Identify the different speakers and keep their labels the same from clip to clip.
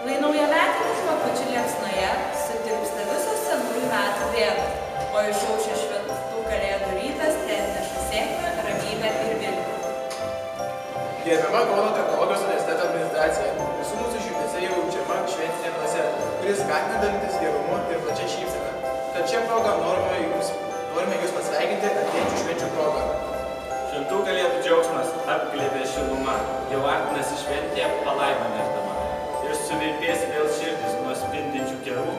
Speaker 1: Lai naujametinių žvakučių liepsnoje sutirpsta visos senųjų metų bėdos, o išaušęs šventų kalėdų rytas atneša sėkmę, ramybę ir viltį.
Speaker 2: Gerbiama Kauno technologijos universiteto administracija, visų mūsų širdyse jau jaučiama šventinė dvasia, kuris skatina dalintis gerumu ir plačia šypsena. Tad šią progą norime jūs pasveikinti artėjančių švenčių progą.
Speaker 3: Šventų kalėdų džiaugsmas apglėbė šiluma, jau artinasi šventė palaimą nešdama. Ir suvirpės vėl širdis nuo spindinčių kerų.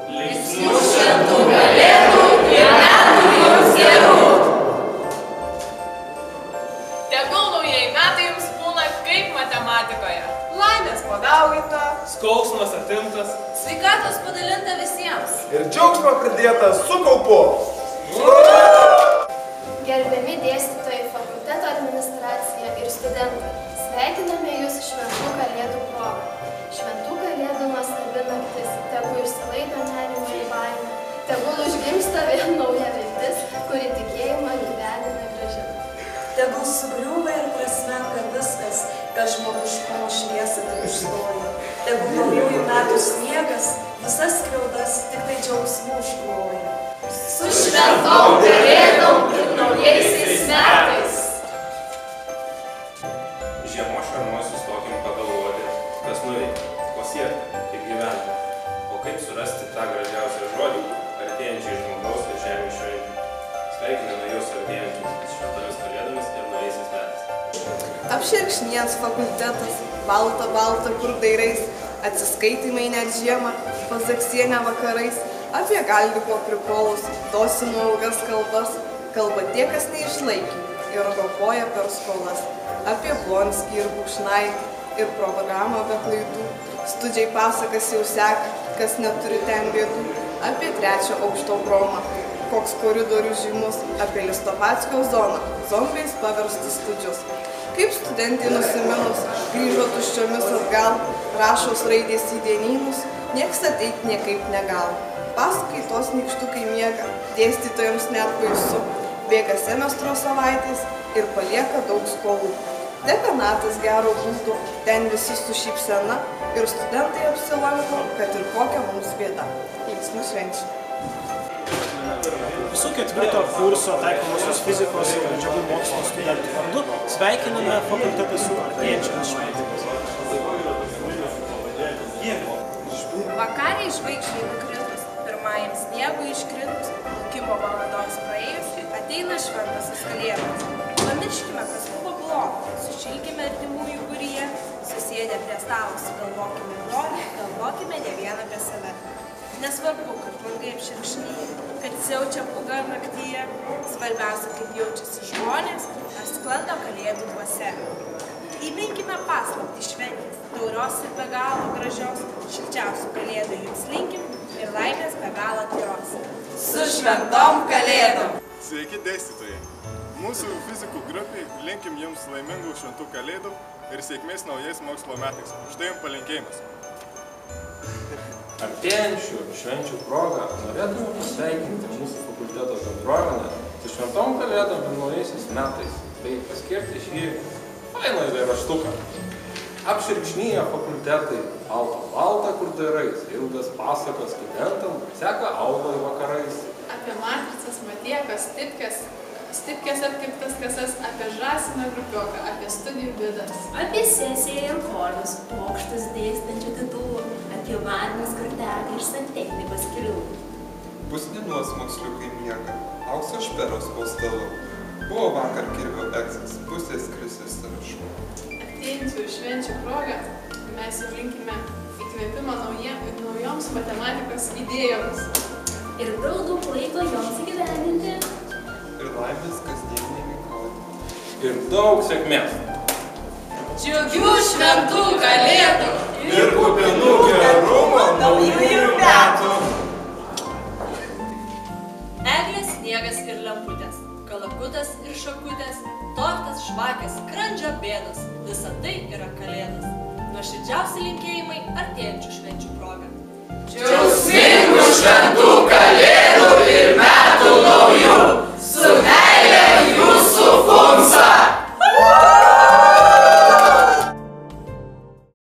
Speaker 1: Linksmų šventų kalėdų ir metų jums gerų!
Speaker 4: Tegul naujieji metai jums būna kaip matematikoje. Laimės padaugina,
Speaker 2: Skausmas atimtas
Speaker 1: Sveikatos padalinta visiems.
Speaker 2: ir džiaugsmo pridėta su kaupu.
Speaker 5: Gerbiami dėstytojai, fakulteto administracija ir studentai, sveikiname Jūs šventų kalėdų proga. Šventų kalėdų nuostabi naktis, tegu išsilaido nerimo ir baimė, tegul užgimsta vėl nauja viltis, kuri tikėjimą gyvenime grąžina.
Speaker 6: Tegul sugriūva ir prasmenka viskas, kas žmogiškumo šviesą tik užstoja. Tegul naujųjų metų sniegas visas skriaudas tik tai džiaugsmų užkloja.
Speaker 1: Su šventom kalėdom ir naujaisiais metais.
Speaker 3: Žiemos šarmuosius tokiam pagalvoti, kas nuveikė, ko siekti, kaip gyventi. O kaip surasti tą gražiausią žodį artėjančiai žmogaus ir žemės šventį. Sveikiname Jūs artėjančiais šventomis kalėdomis ir naujaisiais metais.
Speaker 7: Apšerkšnies fakultetas, balta, kur dairais, atsiskaitimai net žiemą, pas Zaksienę vakarais, apie galdiko prikolus, dosinų ilgas kalbas, kalba tie, kas neišlaikė ir ropoja per skolas, apie Blonskį ir Bukšnaitį ir programą be klaidų, studžiai pasakas jau seka, kas neturi ten bėdų, apie 3 aukšto bromą, koks koridorius žymus, apie Listovatskio zoną, zombiais paverstus studžius. Kaip studentai nusiminus, grįžo tuščiomis atgal, rašos raidės į dienynus, nieks ateit niekaip negal. Paskaitos nykštukai miega, dėstytojams net baisu, bėga semestro savaitės ir palieka daug skolų. Dekanatas gero būdo, ten visi su šypsena ir studentai apsilanko, kad ir kokia mums bėda. Linksmų švenčių.
Speaker 8: Visų 4 kurso taikomosios fizikos ir medžiagų mokslo studentų vardu sveikiname fakultetą su artėjančiomis šventėmis.
Speaker 1: Vakariai žvaigždžiai nukritus, pirmajam sniegui iškritus, laukimo valandoms praėjus, ateina šventasis kalėdas. Pamirškime, kas buvo blogo, sušilkime artimųjų būryje, susėdę prie stalo, sugalvokime brolį, galvokime ne vieną apie save. Nesvarbu, kad langai apšerkšnyja, kad siaučia pūga naktyje, svarbiausia, kaip jaučiasi žmonės, ar sklando kalėdų dvasia. Įminkime paslaptį šventės, taurios ir be galo gražios, šilčiausių kalėdų jums linkim ir laimės be galo tyros.
Speaker 4: su šventom kalėdom.
Speaker 9: Sveiki dėstytojai! Mūsų fizikų grupiai linkim jums laimingų šventų kalėdų ir sėkmės naujais mokslo metais. Štai jums palinkėjimas.
Speaker 3: Artėjančių švenčių progą norėtume pasveikinti mūsų fakulteto bendruomenę su šventom kalėdom ir naujaisiais metais, bei paskirti šį fainą eilėraštuką. Apšerkšnyja fakultetai, balta, kur dairais, ilgas pasakas studentam, seka aulai vakarais.
Speaker 4: Apie matricas, matiekas, stipkės atkirptas kasas, apie žąsiną grupioką, apie studijų bėdas.
Speaker 10: Apie sesiją ir chorus, pokštus dėstančių titulų, apie varnos kartelį ir santechnikos kelių.
Speaker 11: Pusdienos moksliukai miega, aukso šperos po stalu. Buvo vakar kirvio egzas, pusės krisės sąrašų.
Speaker 4: Artėjančių švenčių progą mes jau linkime įkvėpimo naujoms matematikos idėjomis.
Speaker 10: Ir daug laiko joms įgyvendinti.
Speaker 11: Ir laimės kasdieniniai veikauti.
Speaker 3: Ir daug sėkmės.
Speaker 4: Džiugių šventų kalėdų
Speaker 2: Ir kupinų gerumo naujųjų metų.
Speaker 1: Eglės, sniegas ir lemputės, kalakutas ir šakutės, tortas, žvakės, skrandžio bėdos, visa tai yra kalėdos. Nuoširdžiausi linkėjimai artėjančių švenčių proga.
Speaker 4: Džiaugsmingų šventų